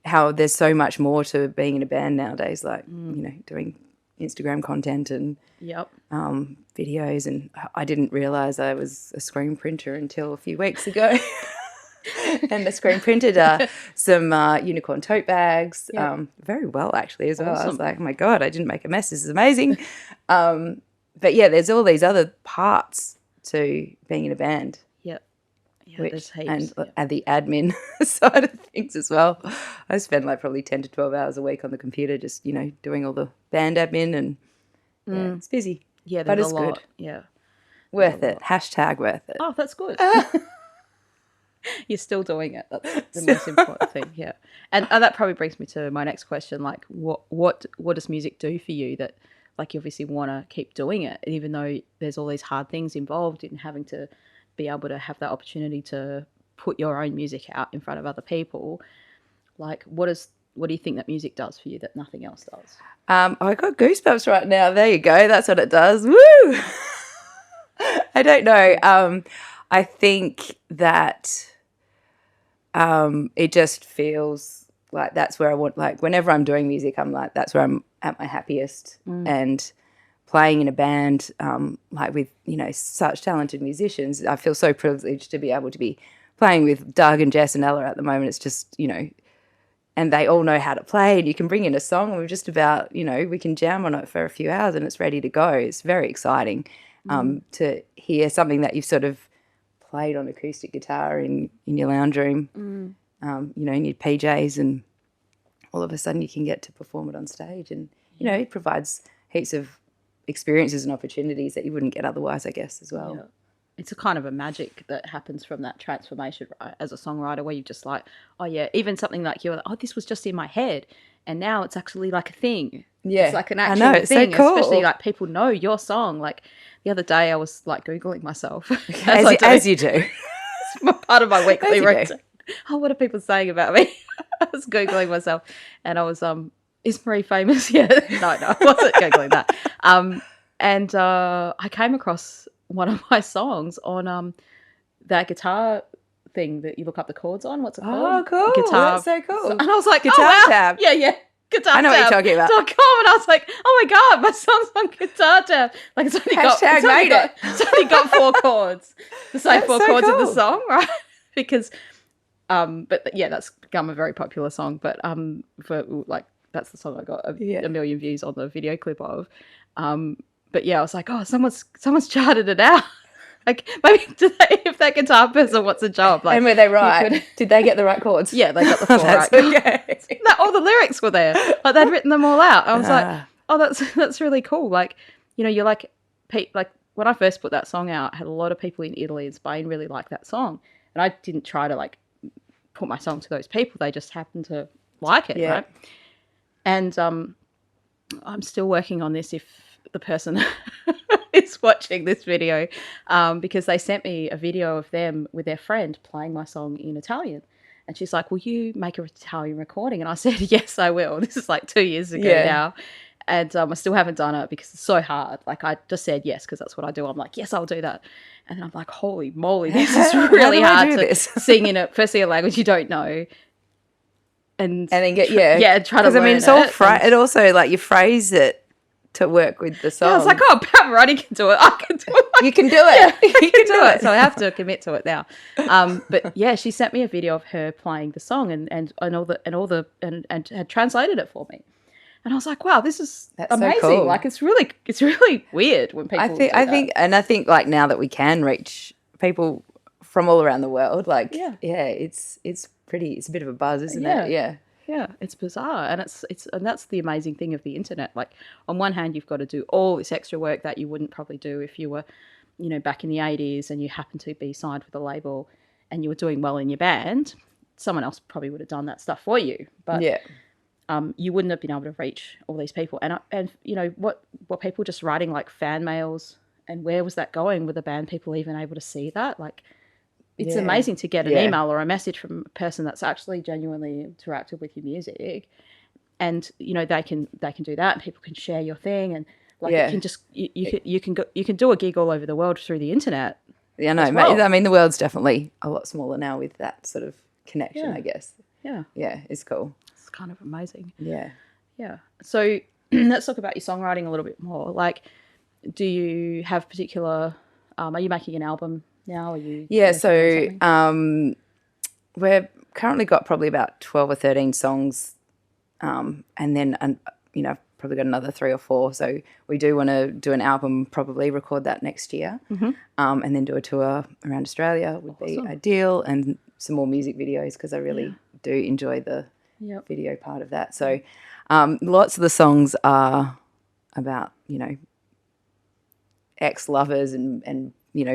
how there's so much more to being in a band nowadays, like, you know, doing Instagram content and videos. And I didn't realise I was a screen printer until a few weeks ago. And I screen printed some unicorn tote bags very well, actually, as well. Awesome. I was like, oh my God, I didn't make a mess. This is amazing. But yeah, there's all these other parts to being in a band. There's heaps. And the admin side of things as well. I spend like probably 10 to 12 hours a week on the computer just, you know, doing all the band admin, and it's busy. Yeah, but it's a lot. good. Yeah. Worth it. #, worth it. Oh, that's good. You're still doing it. That's the most important thing. Yeah. And that probably brings me to my next question. Like, what does music do for you that, like, you obviously want to keep doing it, even though there's all these hard things involved in having to be able to have that opportunity to put your own music out in front of other people? Like, what do you think that music does for you that nothing else does? I got goosebumps right now. There you go. That's what it does. Woo! I don't know. I think that it just feels like that's where I want, like, whenever I'm doing music, I'm like, that's where I'm at my happiest. And playing in a band, like with, you know, such talented musicians, I feel so privileged to be able to be playing with Doug and Jess and Ella at the moment. It's just, you know, and they all know how to play, and you can bring in a song and we're just about, you know, we can jam on it for a few hours and it's ready to go. It's very exciting to hear something that you've sort of played on acoustic guitar in your lounge room, you know, in your PJs, and all of a sudden you can get to perform it on stage. And, you know, it provides heaps of experiences and opportunities that you wouldn't get otherwise, I guess, as well. it's a kind of a magic that happens from that transformation, right? As a songwriter, where you're just like, oh yeah, even something like you're like, oh, this was just in my head, and now it's actually like a thing. Yeah, It's like an I actual know, it's so thing, cool. especially like people know your song. Like the other day, I was like Googling myself As you do. part of my weekly As you do. routine. Oh, what are people saying about me? I was Googling myself, and I was, is Marie famous? Yeah. No, I wasn't Googling that. And I came across one of my songs on that guitar thing that you look up the chords on. What's it called? Oh, cool. Guitar. That's so cool. And I was like, Guitar oh, wow. Tab. Yeah. Guitar I know what you're talking about. .com, and I was like, oh my God, my song's on Guitar Tab. Like it's only got 4 chords. The same That's 4 so chords of the cool. song, right? Because but yeah, that's become a very popular song. But for like that's the song I got a million views on the video clip of. But yeah, I was like, oh, someone's charted it out. Like maybe if that guitar person wants a job, like, and were they right? Did they get the right chords? Yeah, they got the 4 right. Okay. All the lyrics were there. Like they'd written them all out. I was like, oh, that's really cool. Like, you're like when I first put that song out, I had a lot of people in Italy and Spain really like that song, and I didn't try to like put my song to those people. They just happened to like it, right? And I'm still working on this if the person is watching this video, because they sent me a video of them with their friend playing my song in Italian. And she's like, will you make an Italian recording? And I said, yes, I will. This is like 2 years ago now. And I still haven't done it because it's so hard. Like I just said yes because that's what I do. I'm like, yes, I'll do that. And then I'm like, holy moly, this is really hard to sing in firstly a language you don't know. And then get try to learn. I mean, it's all it also like you phrase it to work with the song. Yeah, I was like, oh, Pavarotti can do it. I can do it. You can do it. Yeah, you can do it. So I have to commit to it now. But yeah, she sent me a video of her playing the song and had translated it for me. And I was like, wow, that's amazing. So cool. Like it's really weird when people I think like now that we can reach people from all around the world, like it's a bit of a buzz, isn't it? Yeah, it's bizarre, and and that's the amazing thing of the internet. Like on one hand, you've got to do all this extra work that you wouldn't probably do if you were, back in the 80s and you happened to be signed with a label and you were doing well in your band. Someone else probably would have done that stuff for you, but you wouldn't have been able to reach all these people. And what people just writing like fan mails, and where was that going? Were the band people even able to see that? Like. It's amazing to get an email or a message from a person that's actually genuinely interacted with your music, and they can do that, and people can share your thing, and like it can just you can do a gig all over the world through the internet. Yeah, no, well. I mean the world's definitely a lot smaller now with that sort of connection. I guess. Yeah, it's cool. It's kind of amazing. Yeah. So let's talk about your songwriting a little bit more. Like, do you have particular? Are you making an album? Now are you we're currently got probably about 12 or 13 songs, and then I've probably got another 3 or 4, so we do want to do an album, probably record that next year, and then do a tour around Australia would be ideal, and some more music videos because I really do enjoy the video part of that. So lots of the songs are about ex-lovers and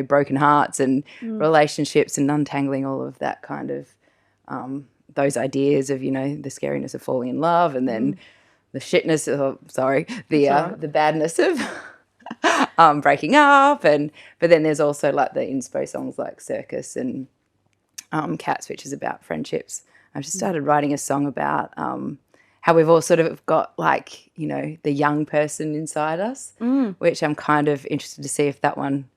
broken hearts and relationships and untangling all of that kind of those ideas of, the scariness of falling in love and then the shitness of, the badness of breaking up. But then there's also like the inspo songs like Circus and Cats, which is about friendships. I've just started writing a song about how we've all sort of got like, the young person inside us, which I'm kind of interested to see if that one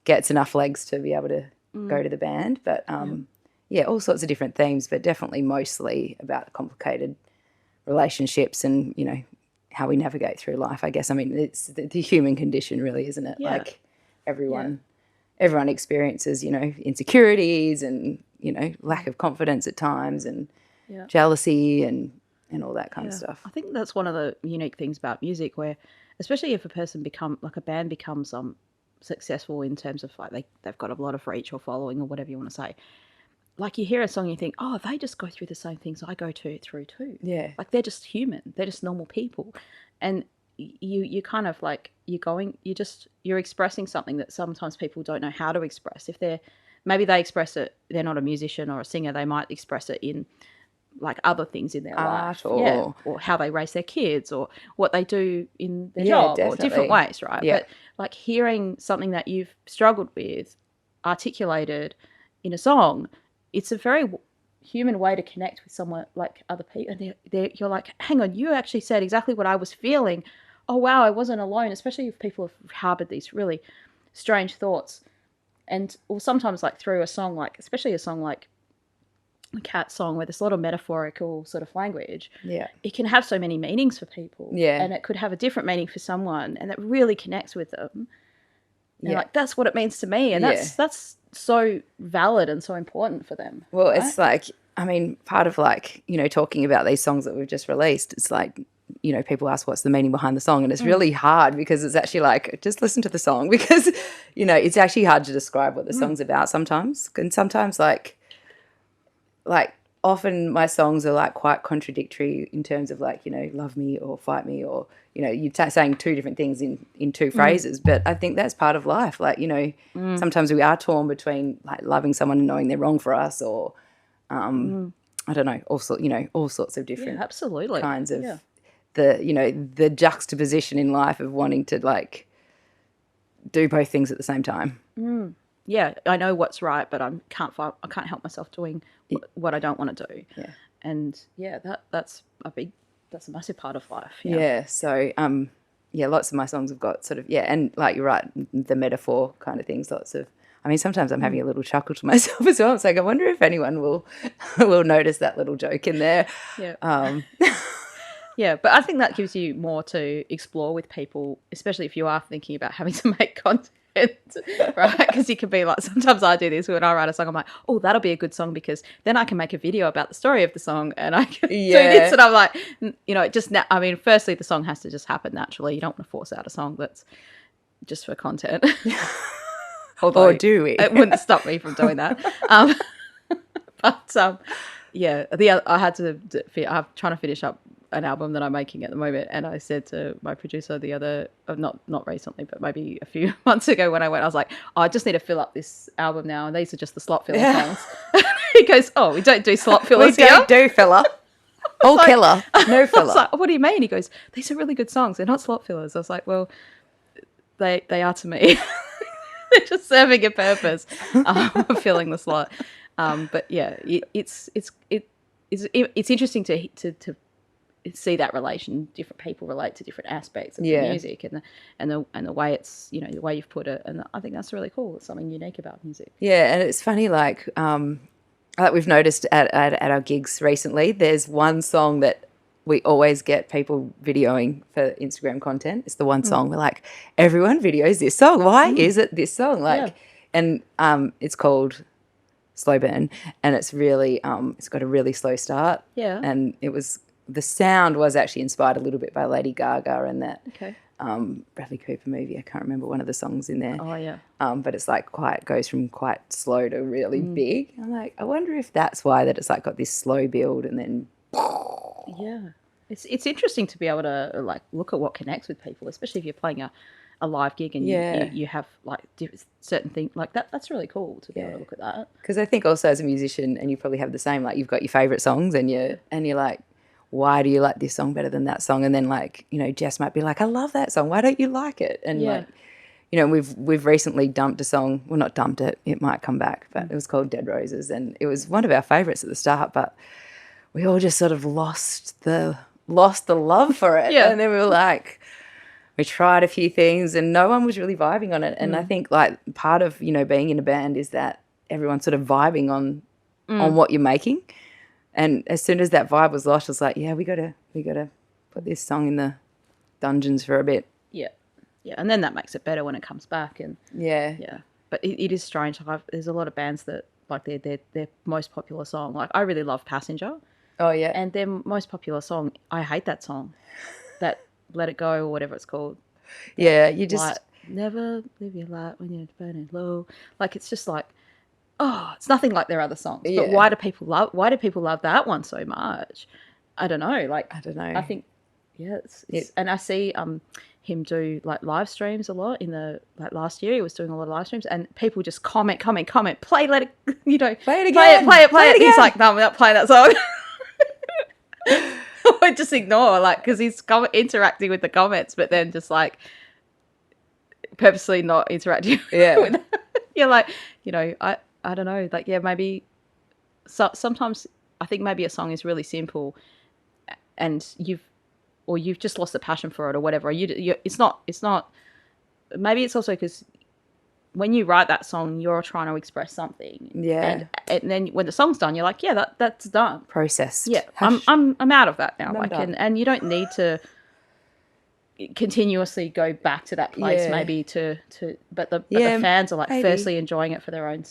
gets enough legs to be able to go to the band. But, all sorts of different themes, but definitely mostly about complicated relationships and, how we navigate through life, I guess. I mean, it's the human condition really, isn't it? Yeah. Like everyone experiences, insecurities and, lack of confidence at times and jealousy and all that kind of stuff. I think that's one of the unique things about music where, especially if a band becomes successful in terms of like they've got a lot of reach or following or whatever you want to say, like you hear a song and you think, oh, they just go through the same things I go through too. Yeah, like they're just human, they're just normal people, and you kind of like you're expressing something that sometimes people don't know how to express. If maybe they express it, they're not a musician or a singer, they might express it in like other things in their life, or how they raise their kids, or what they do in their job, definitely. or different ways, right? Yeah. But like hearing something that you've struggled with articulated in a song, it's a very human way to connect with someone, like other people, and you're like, hang on, you actually said exactly what I was feeling. Oh wow, I wasn't alone. Especially if people have harbored these really strange thoughts, or sometimes like through a song, like especially a song like a cat song where there's a lot of metaphorical sort of language. Yeah, it can have so many meanings for people. Yeah, and it could have a different meaning for someone, and that really connects with them. And like, that's what it means to me, and that's so valid and so important for them. Well, right? It's like, I mean, part of like, talking about these songs that we've just released, it's like, people ask what's the meaning behind the song, and it's really hard because it's actually like, just listen to the song, because, it's actually hard to describe what the song's about sometimes. And sometimes like often my songs are like quite contradictory in terms of like, love me or fight me, or, you're saying two different things in two phrases. But I think that's part of life. Like, sometimes we are torn between like loving someone and knowing they're wrong for us, or, I don't know, all sorts of different absolutely kinds of the juxtaposition in life of wanting to like do both things at the same time. Yeah, I know what's right, but I can't help myself doing what I don't want to do. Yeah. And that's a massive part of life. Yeah. So lots of my songs have got sort of and like you're right, the metaphor kind of things. Lots of, I mean, sometimes I'm having a little chuckle to myself as well. It's like, I wonder if anyone will notice that little joke in there. Yeah. Yeah, but I think that gives you more to explore with people, especially if you are thinking about having to make content, right? Because you can be like, sometimes I do this when I write a song, I'm like, oh, that'll be a good song because then I can make a video about the story of the song, and I can do this. And I'm like, just now, I mean, firstly, the song has to just happen naturally. You don't want to force out a song that's just for content. Although, or do we? It wouldn't stop me from doing that. I'm trying to finish up an album that I'm making at the moment, and I said to my producer not recently, but maybe a few months ago when I was like, oh, I just need to fill up this album now, and these are just the slot filler songs. He goes, oh, we don't do slot fillers here. We don't do filler. All like, killer, no filler. I was like, what do you mean? He goes, these are really good songs. They're not slot fillers. I was like, well, they are to me. They're just serving a purpose, filling the slot. But yeah, it's interesting to see that relation. Different people relate to different aspects of the music and the way it's, the way you've put it, and I think that's really cool. It's something unique about music. Yeah, and it's funny, like we've noticed at our gigs recently, there's one song that we always get people videoing for Instagram content. It's the one song we're like, everyone videos this song. Why is it this song? And it's called Slow Burn, and it's really it's got a really slow start. Yeah, and the sound was actually inspired a little bit by Lady Gaga and that Bradley Cooper movie. I can't remember one of the songs in there. Oh yeah. But it's like goes from quite slow to really big. I'm like, I wonder if that's why that it's like got this slow build and then. Yeah, it's interesting to be able to like look at what connects with people, especially if you're playing a live gig and you have like certain things like that. That's really cool to be able to look at that. Because I think also as a musician, and you probably have the same, like you've got your favourite songs and you're like, why do you like this song better than that song? And then like, Jess might be like, I love that song. Why don't you like it? And like, we've recently dumped a song. Well, not dumped it. It might come back, but it was called Dead Roses, and it was one of our favourites at the start, but we all just sort of lost the love for it. And then we were like, we tried a few things and no one was really vibing on it. And I think like part of, being in a band is that everyone's sort of vibing on what you're making. And as soon as that vibe was lost, I was like, yeah, we gotta put this song in the dungeons for a bit. Yeah. Yeah. And then that makes it better when it comes back. And yeah. But it is strange. There's a lot of bands that like their most popular song. Like I really love Passenger. Oh yeah. And their most popular song, I hate that song. That Let It Go or whatever it's called. Yeah, you just like, never live your light when you're burning low. Like it's just like, oh, it's nothing like their other songs. But why do people love that one so much? I don't know. Like I don't know. I think yeah, and I see him do like live streams a lot in the like last year. He was doing a lot of live streams, and people just comment, play, let it, Play it again. play it. Again. He's like, no, I'm not playing that song. Or just ignore, like, because he's interacting with the comments, but then just like purposely not interacting. Yeah. with You're like, I don't know, like, yeah, maybe sometimes I think maybe a song is really simple, and you've just lost the passion for it or whatever. It's not. Maybe it's also because when you write that song, you're trying to express something. Yeah. And then when the song's done, you're like, yeah, that's done. Processed. Yeah, I'm out of that now. I'm like, done. and you don't need to continuously go back to that place. Yeah. Maybe but the fans are like maybe. firstly enjoying it for their own.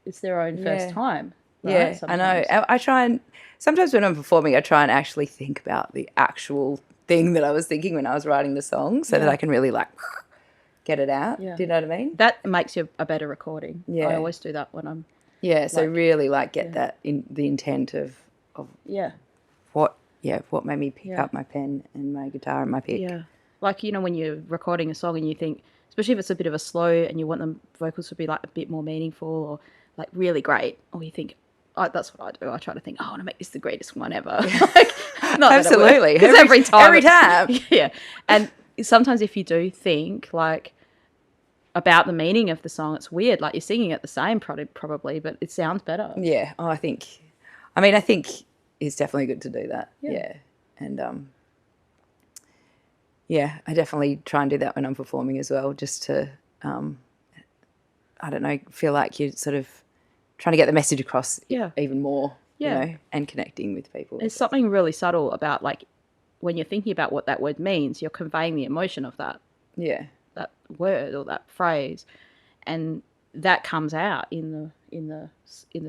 It's their own first time. Right? Yeah, Sometimes. I know. I try and sometimes when I'm performing, I try and actually think about the actual thing that I was thinking when I was writing the song, so that I can really like get it out. Yeah. Do you know what I mean? That makes you a better recording. Yeah. I always do that when I'm. Yeah. So really like get that in the intent of what made me pick up my pen and my guitar and my pick. Yeah. Like, when you're recording a song and you think, especially if it's a bit of a slow and you want the vocals to be like a bit more meaningful or like really great, or you think, that's what I do. I try to think, I want to make this the greatest one ever. Like, not Absolutely. Because every time. Yeah. And sometimes if you do think like about the meaning of the song, it's weird. Like you're singing it the same probably, but it sounds better. Yeah. I think it's definitely good to do that. Yeah. And I definitely try and do that when I'm performing as well, just to, I don't know, feel like you're sort of trying to get the message across even more, and connecting with people. There's something really subtle about like when you're thinking about what that word means, you're conveying the emotion of that word or that phrase, and that comes out in the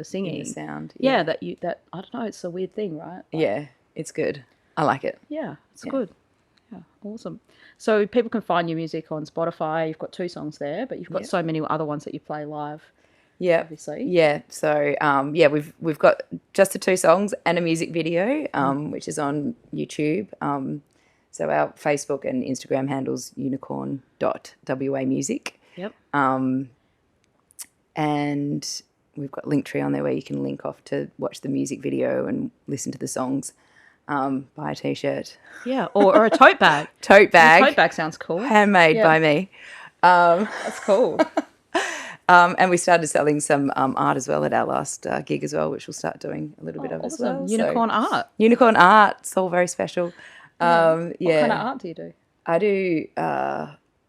singing, in the sound. That I don't know, it's a weird thing, right? Like, it's good. I like it. Yeah, it's good. Yeah, awesome. So people can find your music on Spotify. You've got 2 songs there, but you've got so many other ones that you play live. Yeah, obviously. Yeah. So we've got just the 2 songs and a music video, which is on YouTube. So our Facebook and Instagram handles unicorn.wamusic. Yep. And we've got Linktree on there where you can link off to watch the music video and listen to the songs. Buy a T-shirt. Yeah, or a tote bag. Tote bag. A tote bag sounds cool. Handmade by me. That's cool. And we started selling some art as well at our last gig as well, which we'll start doing a little bit of as well. Unicorn art. Unicorn art. It's all very special. What kind of art do you do? I do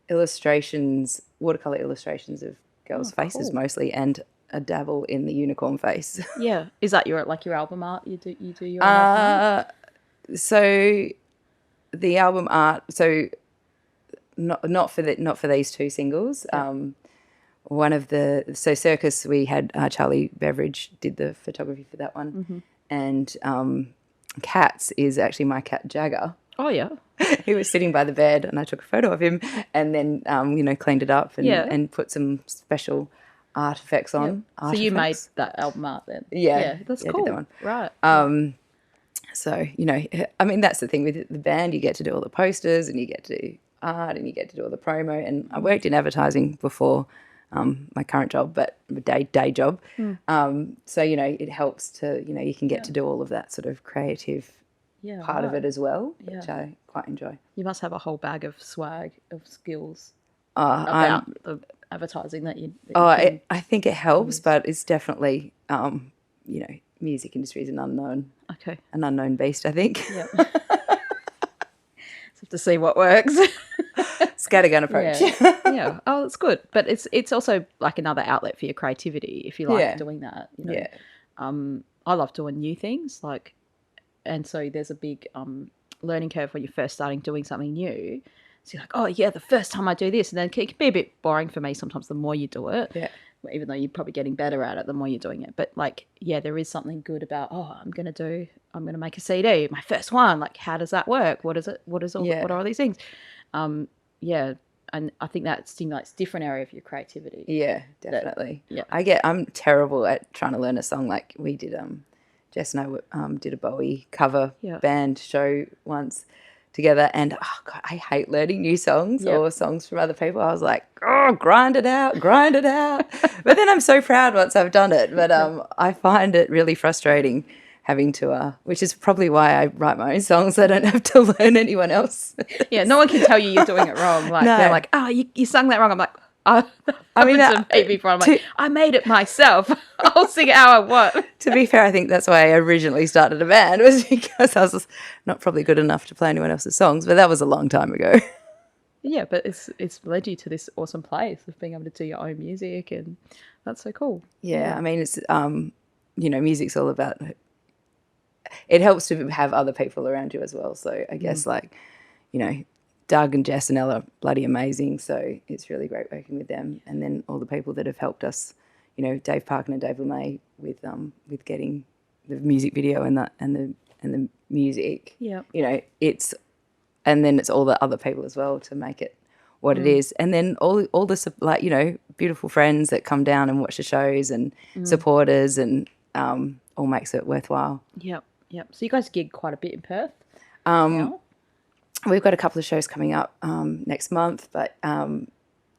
illustrations, watercolor illustrations of girls' faces mostly, and a dabble in the unicorn face. Yeah, is that your album art? You do your own album art? So the album art. So not for these 2 singles. Yeah. Circus, we had Charlie Beveridge did the photography for that one, and Cats is actually my cat Jagger. Oh yeah. He was sitting by the bed and I took a photo of him and then cleaned it up and put some special artifacts on. Yeah. So you made that album art then? Yeah. That's cool. I did that one. Right. So, that's the thing with the band, you get to do all the posters and you get to do art and you get to do all the promo, and I worked in advertising before my current job, but day job. So, it helps to, you can get to do all of that sort of creative part of it as well, which I quite enjoy. You must have a whole bag of swag, of skills about the advertising that you I think it helps, but it's definitely, music industry is an unknown beast, I think. Yep. Have to see what works. Scattergun approach. Yeah. Oh, that's good. But it's also like another outlet for your creativity if you like doing that. Yeah. I love doing new things, and so there's a big learning curve when you're first starting doing something new. So you're like, oh yeah, the first time I do this, and then it can be a bit boring for me sometimes the more you do it. Yeah. Even though you're probably getting better at it the more you're doing it. But there is something good about, I'm going to make a CD, my first one. Like, how does that work? What is it? What are all these things? And I think that stimulates different area of your creativity. Yeah, definitely. I'm terrible at trying to learn a song. Like we did, Jess and I did a Bowie cover band show once together. And oh God, I hate learning new songs Yep. or songs from other people. I was like, oh, grind it out. But then I'm so proud once I've done it. But I find it really frustrating having to, which is probably why I write my own songs. I don't have to learn anyone else. Yeah, no one can tell you you're doing it wrong. Like No. they're like, oh, you sung that wrong. I'm like, oh, I mean, to me before. I'm like, I made it myself. I'll sing it how I want. to be fair, I think that's why I originally started a band, was because I was not probably good enough to play anyone else's songs, but that was a long time ago. Yeah, but it's led you to this awesome place of being able to do your own music, and that's so cool. Yeah, I mean, it's, music's all about, it helps to have other people around you as well. So I guess Doug and Jess and Ella are bloody amazing. So it's really great working with them. And then all the people that have helped us, Dave Parkin and Dave LeMay with getting the music video and the music. Yeah. And then it's all the other people as well to make it what it is. And then all the beautiful friends that come down and watch the shows and supporters and all makes it worthwhile. Yep. So you guys gig quite a bit in Perth. We've got a couple of shows coming up next month, but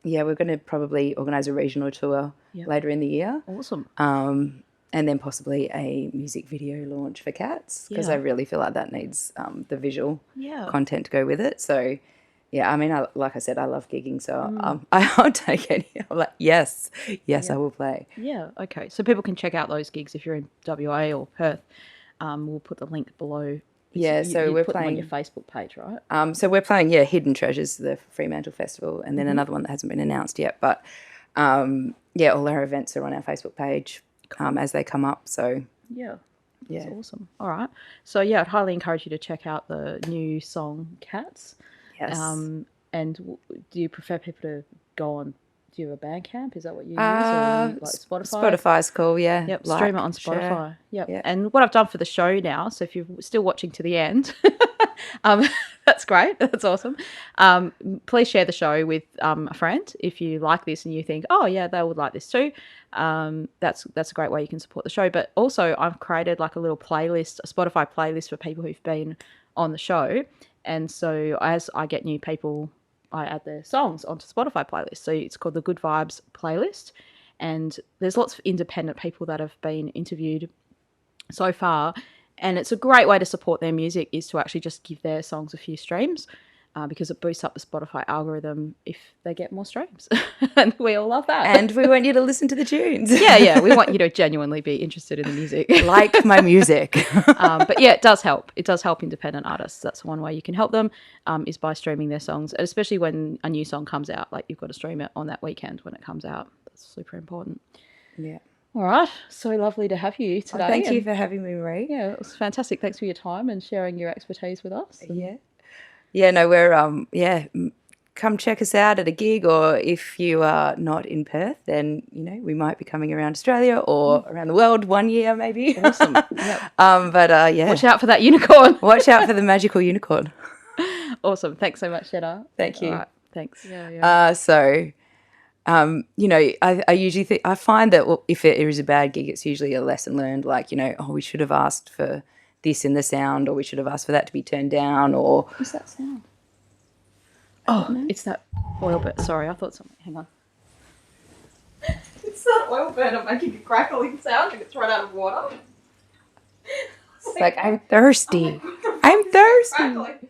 we're going to probably organise a regional tour later in the year. Awesome. And then possibly a music video launch for Cats, because I really feel like that needs the visual content to go with it. So, yeah, I mean, like I said, I love gigging, so I'll take any. I'm like, yes, I will play. Yeah, okay. So people can check out those gigs if you're in WA or Perth. We'll put the link below. Yeah, so we're put them playing on your Facebook page, right? So we're playing, Hidden Treasures, the Fremantle Festival, and then another one that hasn't been announced yet. But all our events are on our Facebook page as they come up. So That's awesome. All right. So I'd highly encourage you to check out the new song Cats. Yes. And do you prefer people to go on? Do you have a Bandcamp? Is that what you use, or you, like Spotify? Spotify's cool, yeah. Yep, stream it on Spotify. Share. Yep. Yeah. And what I've done for the show now, so if you're still watching to the end, that's great. That's awesome. Please share the show with a friend if you like this and you think, oh yeah, they would like this too. That's a great way you can support the show. But also, I've created like a little playlist, a Spotify playlist for people who've been on the show. And so as I get new people, I add their songs onto Spotify playlist. So it's called the Good Vibes playlist. And there's lots of independent people that have been interviewed so far. And it's a great way to support their music is to actually just give their songs a few streams because it boosts up the Spotify algorithm if they get more streams. And we all love that. And we want you to listen to the tunes. Yeah. We want you to genuinely be interested in the music. Like my music. But yeah, it does help. It does help independent artists. That's one way you can help them is by streaming their songs, and especially when a new song comes out. Like you've got to stream it on that weekend when it comes out. That's super important. Yeah. All right. So lovely to have you today. Thank you for having me, Marie. Yeah, it was fantastic. Thanks for your time and sharing your expertise with us. Yeah, no, we're, come check us out at a gig, or if you are not in Perth, then, we might be coming around Australia or around the world one year maybe. Awesome. Yep. Watch out for that unicorn. Watch out for the magical unicorn. Awesome. Thanks so much, Jenna. Thank you. All right. Thanks. Yeah. I usually think, I find that if it is a bad gig, it's usually a lesson learned, like, we should have asked for this in the sound, or we should have asked for that to be turned down, or... What's that sound? Oh, it's that oil burn. Sorry, I thought something. Hang on. It's that oil burner making a crackling sound and it's run out of water. It's like, I'm thirsty. I'm thirsty. Crackling.